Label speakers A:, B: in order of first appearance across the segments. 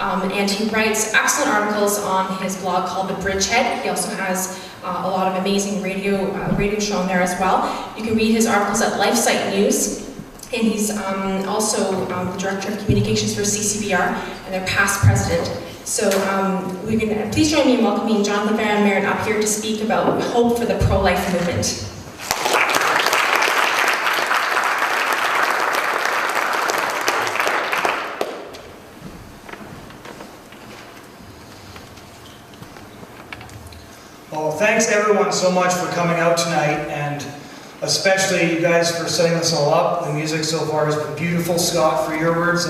A: And he writes excellent articles on his blog called The Bridgehead. He also has a lot of amazing radio show on there as well. You can read his articles at LifeSite News. And he's also the Director of Communications for CCBR and their past president. So please join me in welcoming Jonathon Van Maren up here to speak about hope for the pro-life movement.
B: Well, thanks everyone so much for coming out tonight, and especially you guys for setting this all up. The music so far has been beautiful. Scott, for your words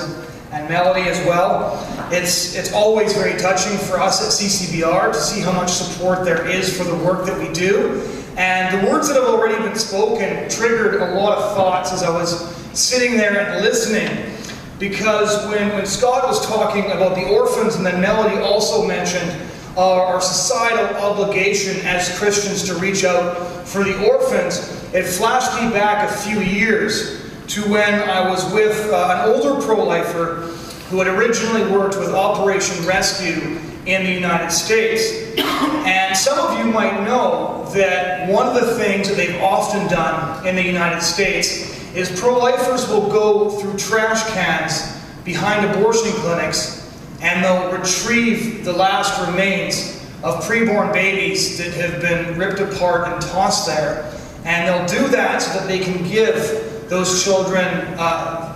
B: and melody as well. It's always very touching for us at CCBR to see how much support there is for the work that we do. And the words that have already been spoken triggered a lot of thoughts as I was sitting there and listening. Because when Scott was talking about the orphans, and then Melody also mentioned our societal obligation as Christians to reach out for the orphans, it flashed me back a few years to when I was with an older pro-lifer who had originally worked with Operation Rescue in the United States. And some of you might know that one of the things that they've often done in the United States is pro-lifers will go through trash cans behind abortion clinics and they'll retrieve the last remains of preborn babies that have been ripped apart and tossed there. And they'll do that so that they can give those children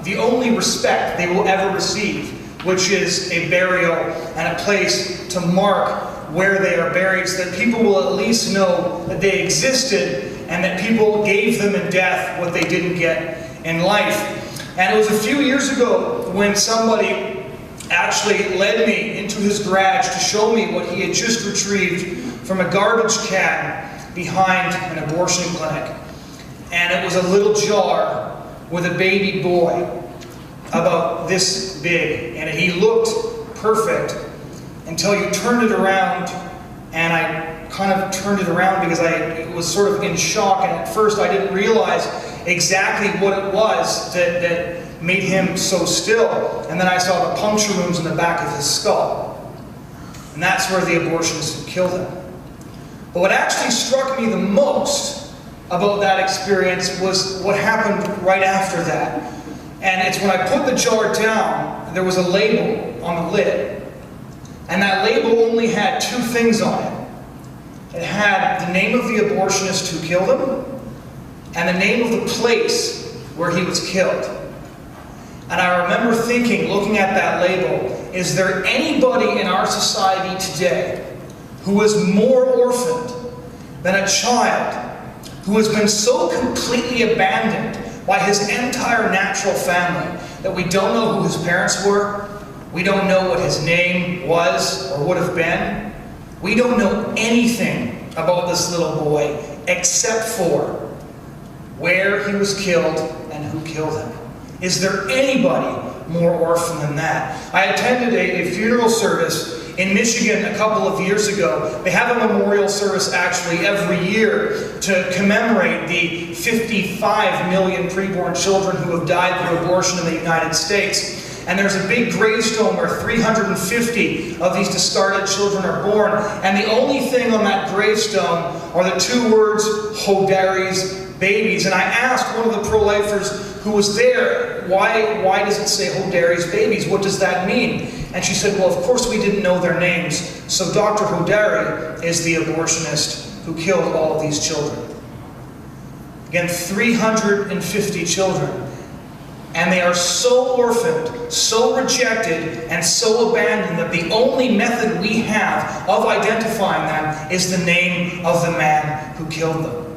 B: the only respect they will ever receive, which is a burial and a place to mark where they are buried, so that people will at least know that they existed and that people gave them in death what they didn't get in life. And it was a few years ago when somebody actually led me into his garage to show me what he had just retrieved from a garbage can behind an abortion clinic. And it was a little jar with a baby boy about this big, and he looked perfect until you turned it around. And I kind of turned it around because I was sort of in shock, and at first I didn't realize exactly what it was that made him so still. And then I saw the puncture wounds in the back of his skull, and that's where the abortionists had killed him. But what actually struck me the most about that experience was what happened right after that. And it's when I put the jar down, there was a label on the lid. And that label only had two things on it. It had the name of the abortionist who killed him, and the name of the place where he was killed. And I remember thinking, looking at that label, is there anybody in our society today who is more orphaned than a child who has been so completely abandoned by his entire natural family that we don't know who his parents were, we don't know what his name was or would have been, we don't know anything about this little boy except for where he was killed and who killed him? Is there anybody more orphan than that? I attended a funeral service in Michigan a couple of years ago. They have a memorial service actually every year to commemorate the 55 million preborn children who have died through abortion in the United States. And there's a big gravestone where 350 of these discarded children are born. And the only thing on that gravestone are the two words, Hodari's babies. And I asked one of the pro-lifers who was there, why does it say Hodari's babies? What does that mean? And she said, well, of course we didn't know their names. So Dr. Hodari is the abortionist who killed all of these children. Again, 350 children. And they are so orphaned, so rejected, and so abandoned that the only method we have of identifying them is the name of the man who killed them.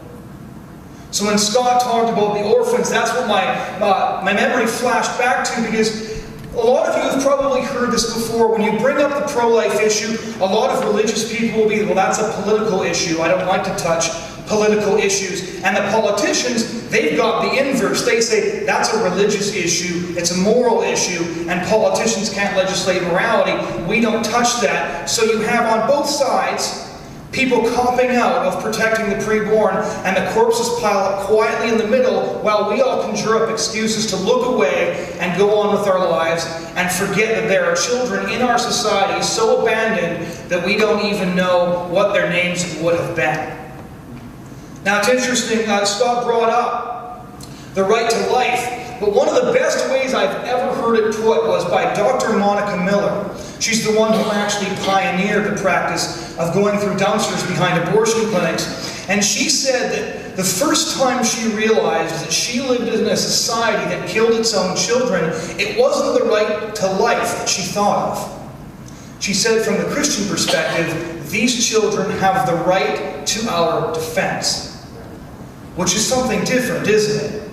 B: So when Scott talked about the orphans, that's what my memory flashed back to, because a lot of you have probably heard this before. When you bring up the pro-life issue, a lot of religious people will be, well, that's a political issue. I don't like to touch political issues. And the politicians, they've got the inverse. They say that's a religious issue, it's a moral issue, and politicians can't legislate morality. We don't touch that. So you have on both sides People copping out of protecting the preborn, and the corpses pile up quietly in the middle while we all conjure up excuses to look away and go on with our lives and forget that there are children in our society so abandoned that we don't even know what their names would have been. Now it's interesting, Scott brought up the right to life, but one of the best ways I've ever heard it put was by Dr. Monica Miller. She's the one who actually pioneered the practice of going through dumpsters behind abortion clinics. And she said that the first time she realized that she lived in a society that killed its own children, it wasn't the right to life that she thought of. She said from the Christian perspective, these children have the right to our defense. Which is something different, isn't it?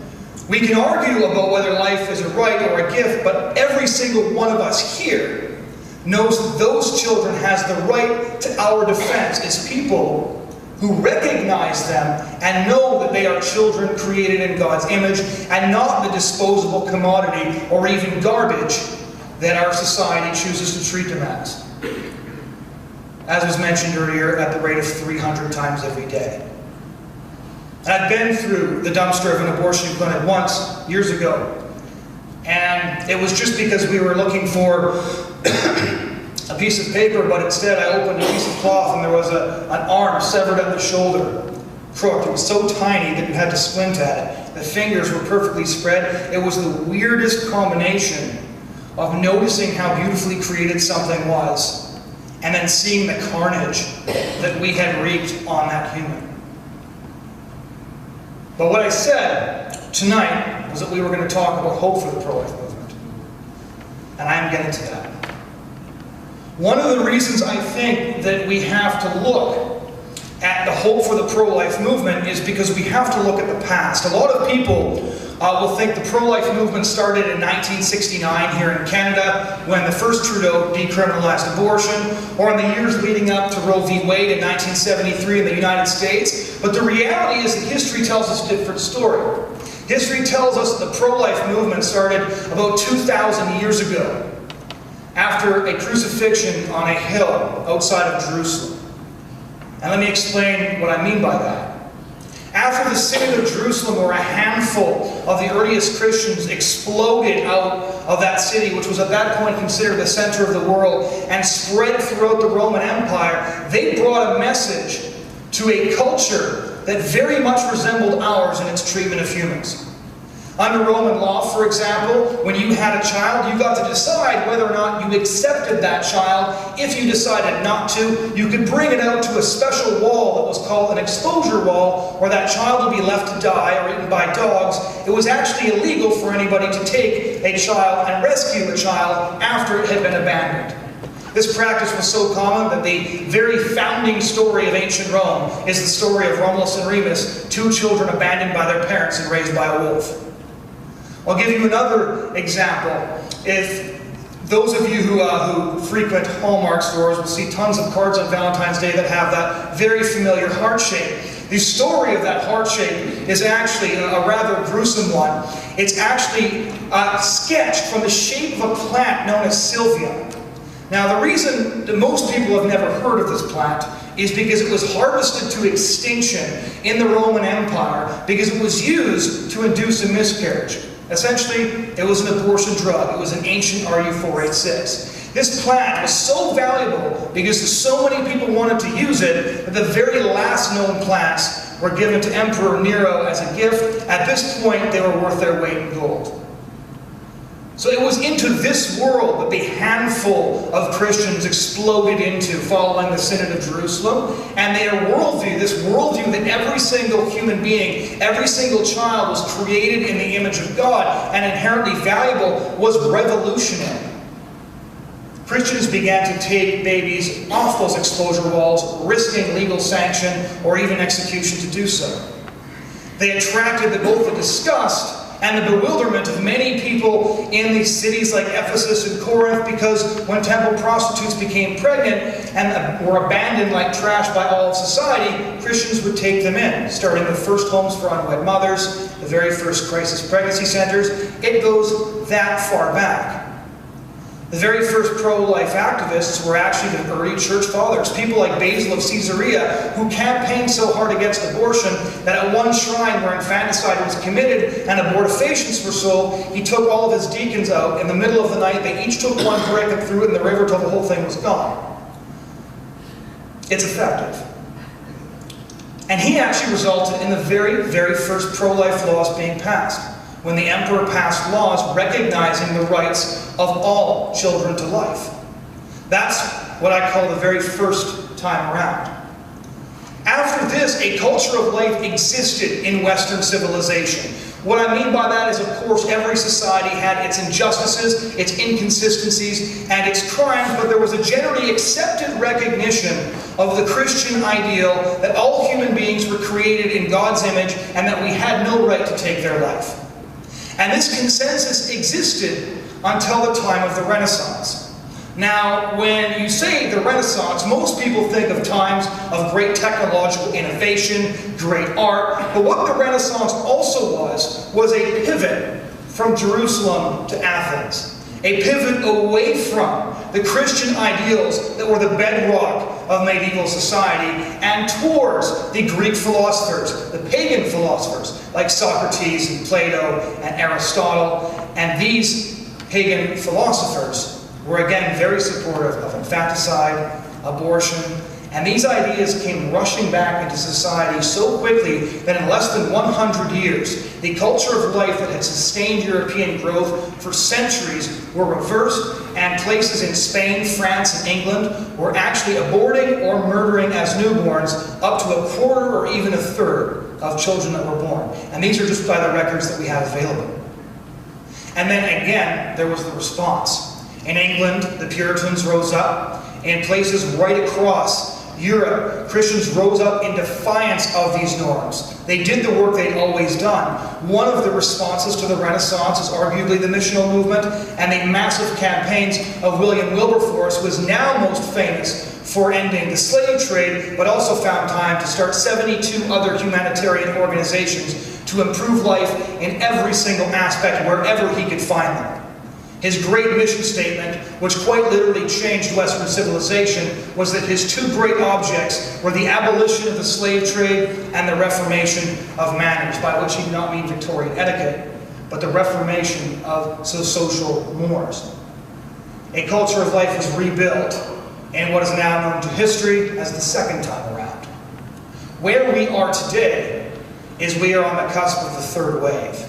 B: We can argue about whether life is a right or a gift, but every single one of us here knows that those children has the right to our defense as people who recognize them and know that they are children created in God's image and not the disposable commodity or even garbage that our society chooses to treat them as was mentioned earlier, at the rate of 300 times every day. I've been through the dumpster of an abortion clinic once, years ago. And it was just because we were looking for a piece of paper, but instead I opened a piece of cloth and there was an arm severed at the shoulder, crooked. It was so tiny that you had to squint at it. The fingers were perfectly spread. It was the weirdest combination of noticing how beautifully created something was and then seeing the carnage that we had wreaked on that human. But what I said tonight was that we were going to talk about hope for the pro-life movement. And I am getting to that. One of the reasons I think that we have to look at the hope for the pro-life movement is because we have to look at the past. A lot of people will think the pro-life movement started in 1969 here in Canada when the first Trudeau decriminalized abortion, or in the years leading up to Roe v. Wade in 1973 in the United States. But the reality is that history tells us a different story. History tells us that the pro-life movement started about 2,000 years ago, after a crucifixion on a hill outside of Jerusalem. And let me explain what I mean by that. After the Synod of Jerusalem, where a handful of the earliest Christians exploded out of that city, which was at that point considered the center of the world, and spread throughout the Roman Empire, they brought a message to a culture that very much resembled ours in its treatment of humans. Under Roman law, for example, when you had a child, you got to decide whether or not you accepted that child. If you decided not to, you could bring it out to a special wall that was called an exposure wall, where that child would be left to die or eaten by dogs. It was actually illegal for anybody to take a child and rescue a child after it had been abandoned. This practice was so common that the very founding story of ancient Rome is the story of Romulus and Remus, two children abandoned by their parents and raised by a wolf. I'll give you another example. If those of you who frequent Hallmark stores will see tons of cards on Valentine's Day that have that very familiar heart shape. The story of that heart shape is actually a rather gruesome one. It's actually sketched from the shape of a plant known as Sylvia. Now, the reason that most people have never heard of this plant is because it was harvested to extinction in the Roman Empire because it was used to induce a miscarriage. Essentially, it was an abortion drug. It was an ancient RU486. This plant was so valuable because so many people wanted to use it that the very last known plants were given to Emperor Nero as a gift. At this point, they were worth their weight in gold. So it was into this world that the handful of Christians exploded into following the Synod of Jerusalem. And their worldview, this worldview that every single human being, every single child was created in the image of God and inherently valuable, was revolutionary. Christians began to take babies off those exposure walls, risking legal sanction or even execution to do so. They attracted both the disgust and the bewilderment of many people in these cities like Ephesus and Corinth, because when temple prostitutes became pregnant and were abandoned like trash by all of society, Christians would take them in, starting the first homes for unwed mothers, the very first crisis pregnancy centers. It goes that far back. The very first pro-life activists were actually the early church fathers, people like Basil of Caesarea, who campaigned so hard against abortion that at one shrine where infanticide was committed and abortifacients were sold, he took all of his deacons out in the middle of the night. They each took one brick and threw it in the river till the whole thing was gone. It's effective. And he actually resulted in the very, very first pro-life laws being passed, when the emperor passed laws recognizing the rights of all children to life. That's what I call the very first time around. After this, a culture of life existed in Western civilization. What I mean by that is, of course, every society had its injustices, its inconsistencies, and its crimes, but there was a generally accepted recognition of the Christian ideal that all human beings were created in God's image and that we had no right to take their life. And this consensus existed until the time of the Renaissance. Now, when you say the Renaissance, most people think of times of great technological innovation, great art, but what the Renaissance also was a pivot from Jerusalem to Athens. A pivot away from the Christian ideals that were the bedrock of medieval society and towards the Greek philosophers, the pagan philosophers like Socrates and Plato and Aristotle. And these pagan philosophers were again very supportive of infanticide, abortion, and these ideas came rushing back into society so quickly that in less than 100 years, the culture of life that had sustained European growth for centuries were reversed, and places in Spain, France, and England were actually aborting or murdering as newborns up to a quarter or even a third of children that were born. And these are just by the records that we have available. And then again, there was the response. In England, the Puritans rose up. In places right across Europe, Christians rose up in defiance of these norms. They did the work they'd always done. One of the responses to the Renaissance is arguably the Missional Movement and the massive campaigns of William Wilberforce, who is now most famous for ending the slave trade, but also found time to start 72 other humanitarian organizations to improve life in every single aspect wherever he could find them. His great mission statement, which quite literally changed Western civilization, was that his two great objects were the abolition of the slave trade and the reformation of manners, by which he did not mean Victorian etiquette, but the reformation of social mores. A culture of life was rebuilt in what is now known to history as the second time around. Where we are today is we are on the cusp of the third wave.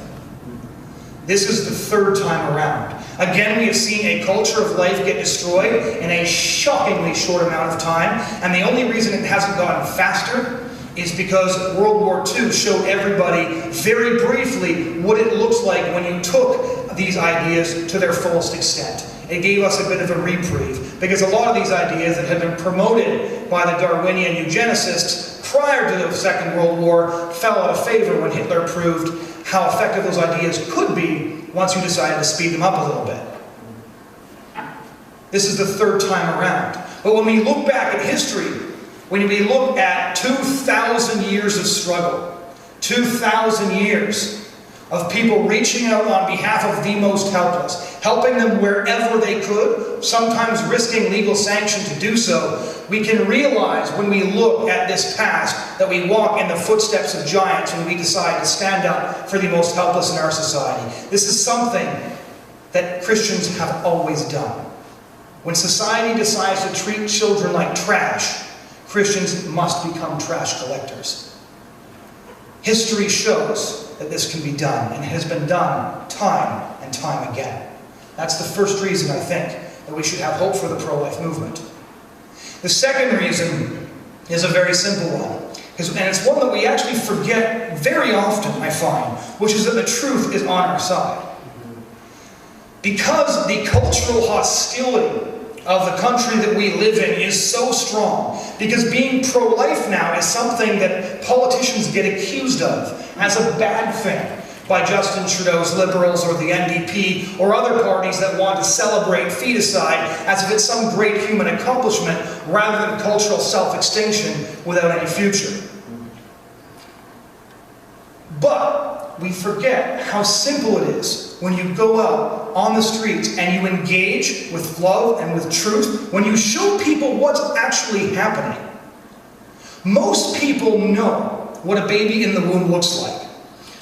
B: This is the third time around. Again, we have seen a culture of life get destroyed in a shockingly short amount of time, and the only reason it hasn't gone faster is because World War II showed everybody very briefly what it looks like when you took these ideas to their fullest extent. It gave us a bit of a reprieve, because a lot of these ideas that had been promoted by the Darwinian eugenicists prior to the Second World War fell out of favor when Hitler proved how effective those ideas could be once you decided to speed them up a little bit. This is the third time around. But when we look back at history, when we look at 2,000 years of struggle, 2,000 years of people reaching out on behalf of the most helpless, helping them wherever they could, sometimes risking legal sanction to do so, we can realize when we look at this past that we walk in the footsteps of giants when we decide to stand up for the most helpless in our society. This is something that Christians have always done. When society decides to treat children like trash, Christians must become trash collectors. History shows that this can be done, and it has been done time and time again. That's the first reason, I think, that we should have hope for the pro-life movement. The second reason is a very simple one, and it's one that we actually forget very often, I find, which is that the truth is on our side. Because the cultural hostility of the country that we live in is so strong, because being pro-life now is something that politicians get accused of as a bad thing by Justin Trudeau's Liberals or the NDP or other parties that want to celebrate feticide as if it's some great human accomplishment rather than cultural self-extinction without any future. But we forget how simple it is when you go out on the streets and you engage with love and with truth, when you show people what's actually happening. Most people know what a baby in the womb looks like.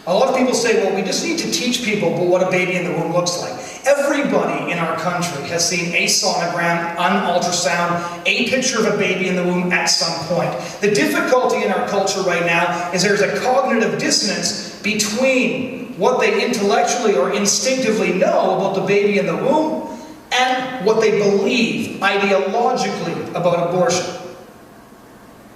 B: A lot of people say, well, we just need to teach people what a baby in the womb looks like. Everybody in our country has seen a sonogram, an ultrasound, a picture of a baby in the womb at some point. The difficulty in our culture right now is there's a cognitive dissonance between what they intellectually or instinctively know about the baby in the womb and what they believe ideologically about abortion.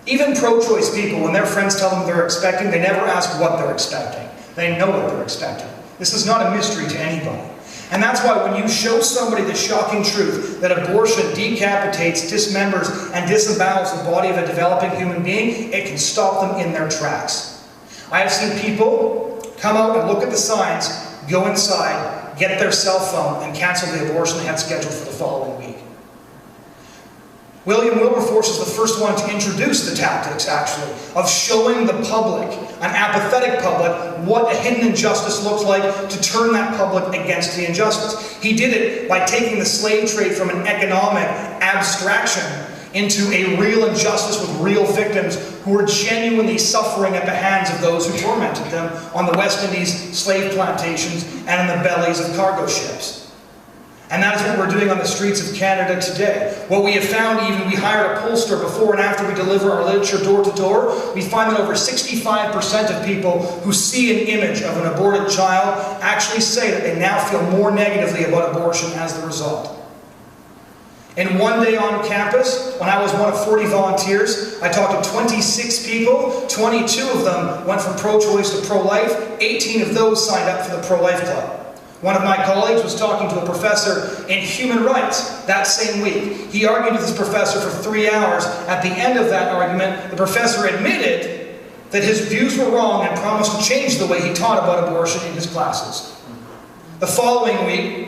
B: Even pro-choice people, when their friends tell them they're expecting, they never ask what they're expecting. They know what they're expecting. This is not a mystery to anybody. And that's why when you show somebody the shocking truth that abortion decapitates, dismembers, and disembowels the body of a developing human being, it can stop them in their tracks. I have seen people come out and look at the signs, go inside, get their cell phone, and cancel the abortion they had scheduled for the following week. William Wilberforce is the first one to introduce the tactics, actually, of showing the public, an apathetic public, what a hidden injustice looks like to turn that public against the injustice. He did it by taking the slave trade from an economic abstraction into a real injustice with real victims who were genuinely suffering at the hands of those who tormented them on the West Indies slave plantations and in the bellies of cargo ships. And that is what we're doing on the streets of Canada today. What we have found, even we hired a pollster before and after we deliver our literature door to door, we find that over 65% of people who see an image of an aborted child actually say that they now feel more negatively about abortion as the result. In one day on campus, when I was one of 40 volunteers, I talked to 26 people. 22 of them went from pro-choice to pro-life. 18 of those signed up for the pro-life club. One of my colleagues was talking to a professor in human rights that same week. He argued with his professor for 3 hours. At the end of that argument, the professor admitted that his views were wrong and promised to change the way he taught about abortion in his classes. The following week,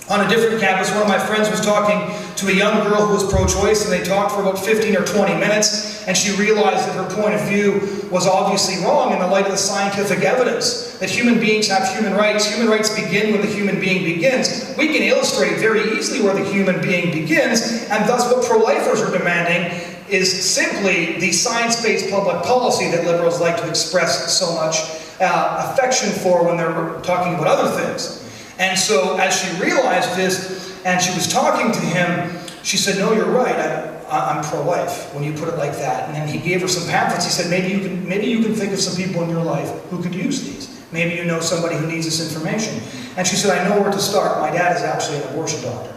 B: on a different campus, one of my friends was talking to a young girl who was pro-choice, and they talked for about 15 or 20 minutes, and she realized that her point of view was obviously wrong in the light of the scientific evidence, that human beings have human rights. Human rights begin when the human being begins. We can illustrate very easily where the human being begins, and thus what pro-lifers are demanding is simply the science-based public policy that liberals like to express so much affection for when they're talking about other things. And so as she realized this, and she was talking to him, she said, no, you're right, I'm pro-life when you put it like that. And then he gave her some pamphlets. He said, maybe you can think of some people in your life who could use these. Maybe you know somebody who needs this information. And she said, I know where to start. My dad is actually an abortion doctor.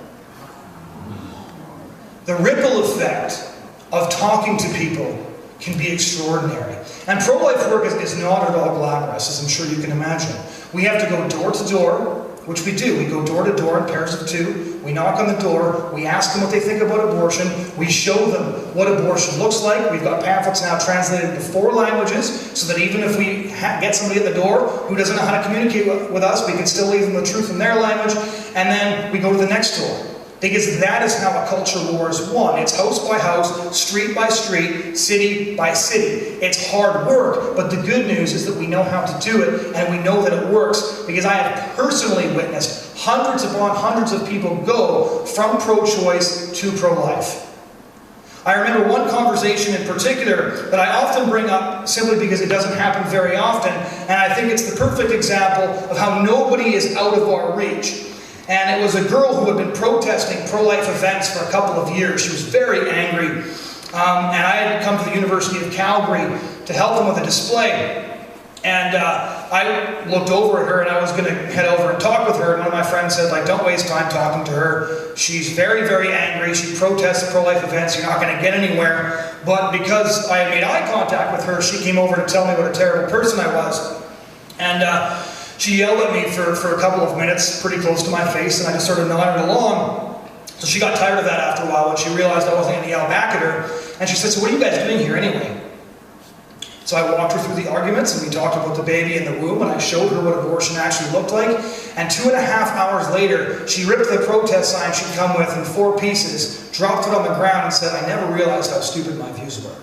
B: The ripple effect of talking to people can be extraordinary. And pro-life work is not at all glamorous, as I'm sure you can imagine. We have to go door to door, which we do. We go door to door in pairs of 2. We knock on the door. We ask them what they think about abortion. We show them what abortion looks like. We've got pamphlets now translated into 4 languages, so that even if we get somebody at the door who doesn't know how to communicate with us, we can still leave them the truth in their language. And then we go to the next door. Because that is how a culture war is won. It's house by house, street by street, city by city. It's hard work, but the good news is that we know how to do it, and we know that it works, because I have personally witnessed hundreds upon hundreds of people go from pro-choice to pro-life. I remember one conversation in particular that I often bring up simply because it doesn't happen very often, and I think it's the perfect example of how nobody is out of our reach. And it was a girl who had been protesting pro-life events for a couple of years. She was very angry. And I had come to the University of Calgary to help them with a display. And I looked over at her, and I was going to head over and talk with her. And one of my friends said, like, don't waste time talking to her. She's very, very angry. She protests pro-life events. You're not going to get anywhere. But because I had made eye contact with her, she came over to tell me what a terrible person I was. And she yelled at me for a couple of minutes, pretty close to my face, and I just sort of nodded along. So she got tired of that after a while when she realized I wasn't going to yell back at her. And she said, so what are you guys doing here anyway? So I walked her through the arguments, and we talked about the baby in the womb, and I showed her what abortion actually looked like. And 2.5 hours later, she ripped the protest sign she'd come with in 4 pieces, dropped it on the ground, and said, I never realized how stupid my views were.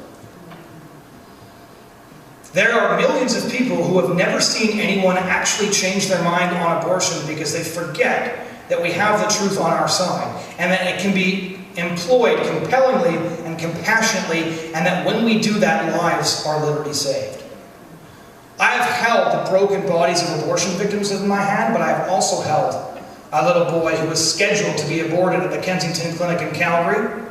B: There are millions of people who have never seen anyone actually change their mind on abortion because they forget that we have the truth on our side, and that it can be employed compellingly and compassionately, and that when we do that, lives are literally saved. I have held the broken bodies of abortion victims in my hand, but I have also held a little boy who was scheduled to be aborted at the Kensington Clinic in Calgary,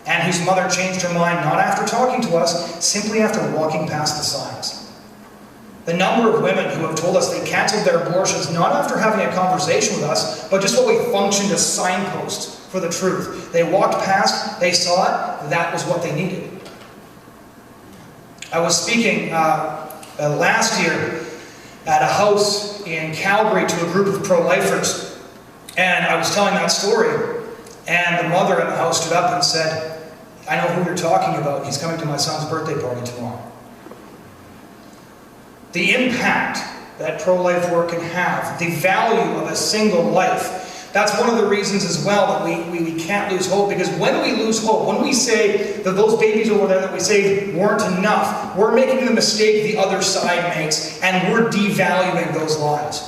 B: and whose mother changed her mind not after talking to us, simply after walking past the signs. The number of women who have told us they cancelled their abortions not after having a conversation with us, but just what we functioned as signposts for the truth. They walked past, they saw it, that was what they needed. I was speaking last year at a house in Calgary to a group of pro-lifers, and I was telling that story, and the mother in the house stood up and said, "I know who you're talking about. He's coming to my son's birthday party tomorrow." The impact that pro-life work can have, the value of a single life, that's one of the reasons as well that we can't lose hope, because when we lose hope, when we say that those babies over there that we saved weren't enough, we're making the mistake the other side makes, and we're devaluing those lives.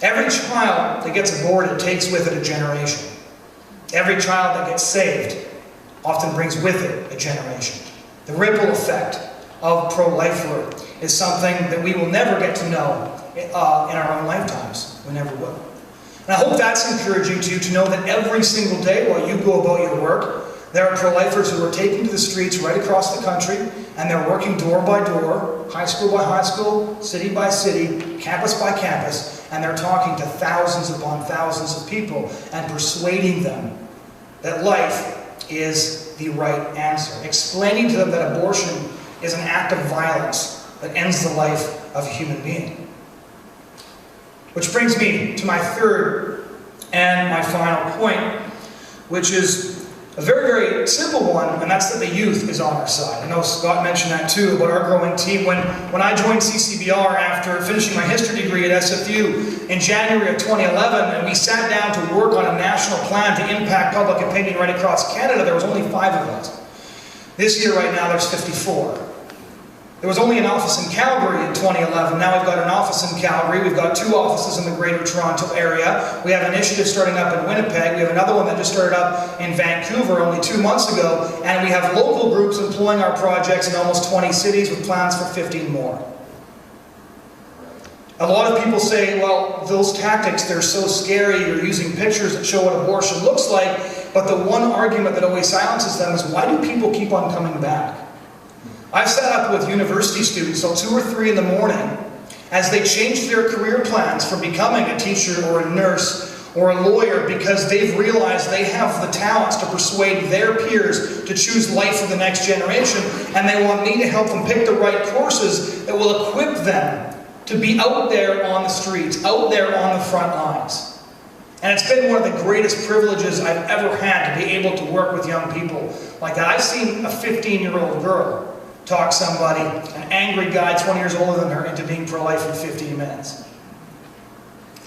B: Every child that gets aborted takes with it a generation. Every child that gets saved often brings with it a generation. The ripple effect of pro-life work is something that we will never get to know in our own lifetimes. We never will. And I hope that's encouraging to you to know that every single day while you go about your work, there are pro-lifers who are taking to the streets right across the country, and they're working door by door, high school by high school, city by city, campus by campus, and they're talking to thousands upon thousands of people and persuading them that life is the right answer. Explaining to them that abortion is an act of violence that ends the life of a human being. Which brings me to my third and my final point, which is a very, very simple one, and that's that the youth is on our side. I know Scott mentioned that too, about our growing team. When I joined CCBR after finishing my history degree at SFU in January of 2011, and we sat down to work on a national plan to impact public opinion right across Canada, there was only 5 of us. This year, right now, there's 54. There was only an office in Calgary in 2011. Now we've got an office in Calgary. We've got 2 offices in the Greater Toronto area. We have an initiative starting up in Winnipeg. We have another one that just started up in Vancouver only 2 months ago. And we have local groups employing our projects in almost 20 cities with plans for 15 more. A lot of people say, well, those tactics, they're so scary. You're using pictures that show what abortion looks like. But the one argument that always silences them is, why do people keep on coming back? I've sat up with university students till 2 or 3 in the morning as they change their career plans from becoming a teacher or a nurse or a lawyer because they've realized they have the talents to persuade their peers to choose life for the next generation, and they want me to help them pick the right courses that will equip them to be out there on the streets, out there on the front lines. And it's been one of the greatest privileges I've ever had to be able to work with young people like that. I've seen a 15-year-old girl talk somebody, an angry guy 20 years older than her, into being pro-life in 15 minutes.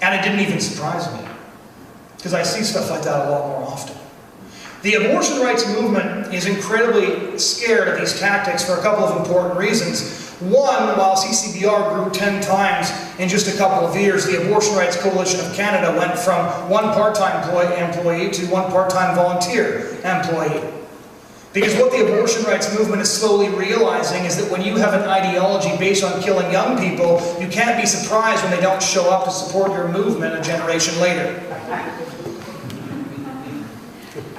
B: And it didn't even surprise me, because I see stuff like that a lot more often. The abortion rights movement is incredibly scared of these tactics for a couple of important reasons. One, while CCBR grew 10 times in just a couple of years, the Abortion Rights Coalition of Canada went from 1 part-time employee to 1 part-time volunteer employee. Because what the abortion rights movement is slowly realizing is that when you have an ideology based on killing young people, you can't be surprised when they don't show up to support your movement a generation later.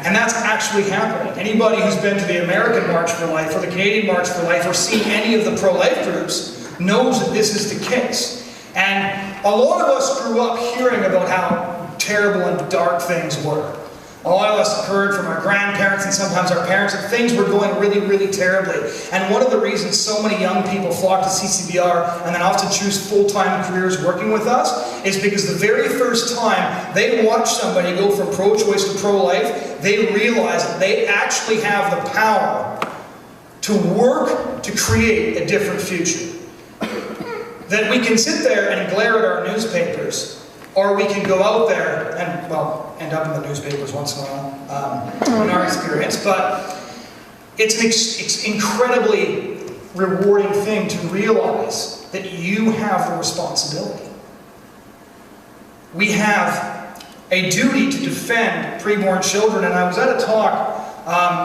B: And that's actually happening. Anybody who's been to the American March for Life or the Canadian March for Life or seen any of the pro-life groups knows that this is the case. And a lot of us grew up hearing about how terrible and dark things were. A lot of us heard from our grandparents and sometimes our parents that things were going really, really terribly. And one of the reasons so many young people flock to CCBR and then often choose full-time careers working with us is because the very first time they watch somebody go from pro-choice to pro-life, they realize that they actually have the power to work to create a different future. That we can sit there and glare at our newspapers, or we can go out there and, well, end up in the newspapers once in a while, in our experience. But it's incredibly rewarding thing to realize that you have the responsibility. We have a duty to defend preborn children, and I was at a talk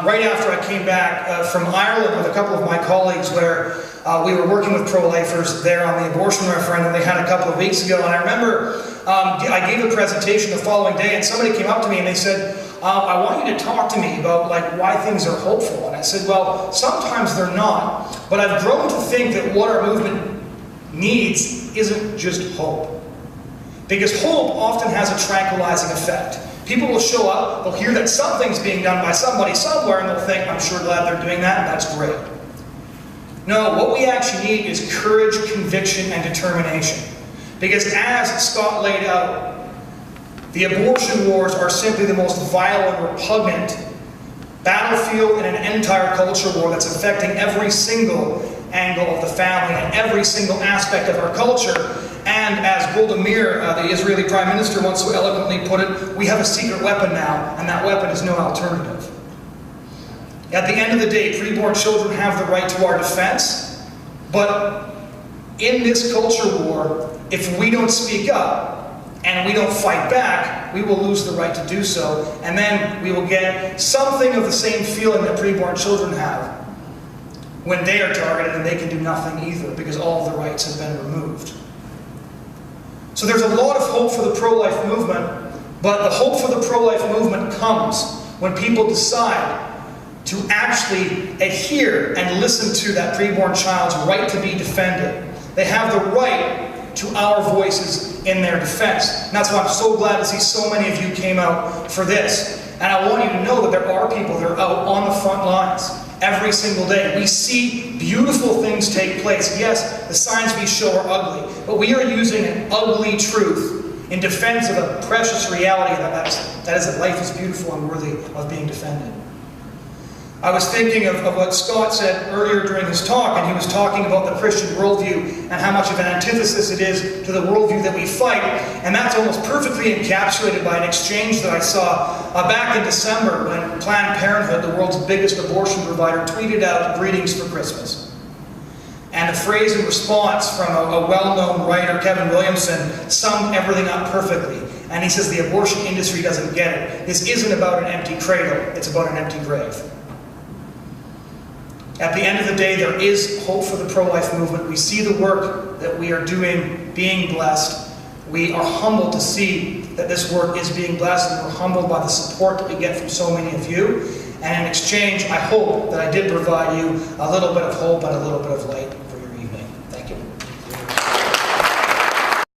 B: right after I came back from Ireland with a couple of my colleagues where we were working with pro-lifers there on the abortion referendum they had a couple of weeks ago, and I remember I gave a presentation the following day, and somebody came up to me and they said, I want you to talk to me about why things are hopeful. And I said, well, sometimes they're not, but I've grown to think that what our movement needs isn't just hope. Because hope often has a tranquilizing effect. People will show up, they'll hear that something's being done by somebody somewhere, and they'll think, I'm sure glad they're doing that, and that's great. No, what we actually need is courage, conviction, and determination. Because as Scott laid out, the abortion wars are simply the most vile and repugnant battlefield in an entire culture war that's affecting every single angle of the family and every single aspect of our culture. And as Golda Meir, the Israeli Prime Minister, once so eloquently put it, we have a secret weapon now, and that weapon is no alternative. At the end of the day, preborn children have the right to our defense, but in this culture war, if we don't speak up and we don't fight back, we will lose the right to do so, and then we will get something of the same feeling that preborn children have when they are targeted and they can do nothing either because all of the rights have been removed. So there's a lot of hope for the pro-life movement, but the hope for the pro-life movement comes when people decide to actually adhere and listen to that preborn child's right to be defended. They have the right to our voices in their defense. And that's why I'm so glad to see so many of you came out for this. And I want you to know that there are people that are out on the front lines every single day. We see beautiful things take place. Yes, the signs we show are ugly, but we are using an ugly truth in defense of a precious reality that is that life is beautiful and worthy of being defended. I was thinking of what Scott said earlier during his talk, and he was talking about the Christian worldview and how much of an antithesis it is to the worldview that we fight, and that's almost perfectly encapsulated by an exchange that I saw back in December when Planned Parenthood, the world's biggest abortion provider, tweeted out greetings for Christmas. And the phrase in response from a well-known writer, Kevin Williamson, summed everything up perfectly. And he says the abortion industry doesn't get it. This isn't about an empty cradle, it's about an empty grave. At the end of the day, there is hope for the pro-life movement. We see the work that we are doing being blessed. We are humbled to see that this work is being blessed, and we're humbled by the support that we get from so many of you. And in exchange, I hope that I did provide you a little bit of hope and a little bit of light.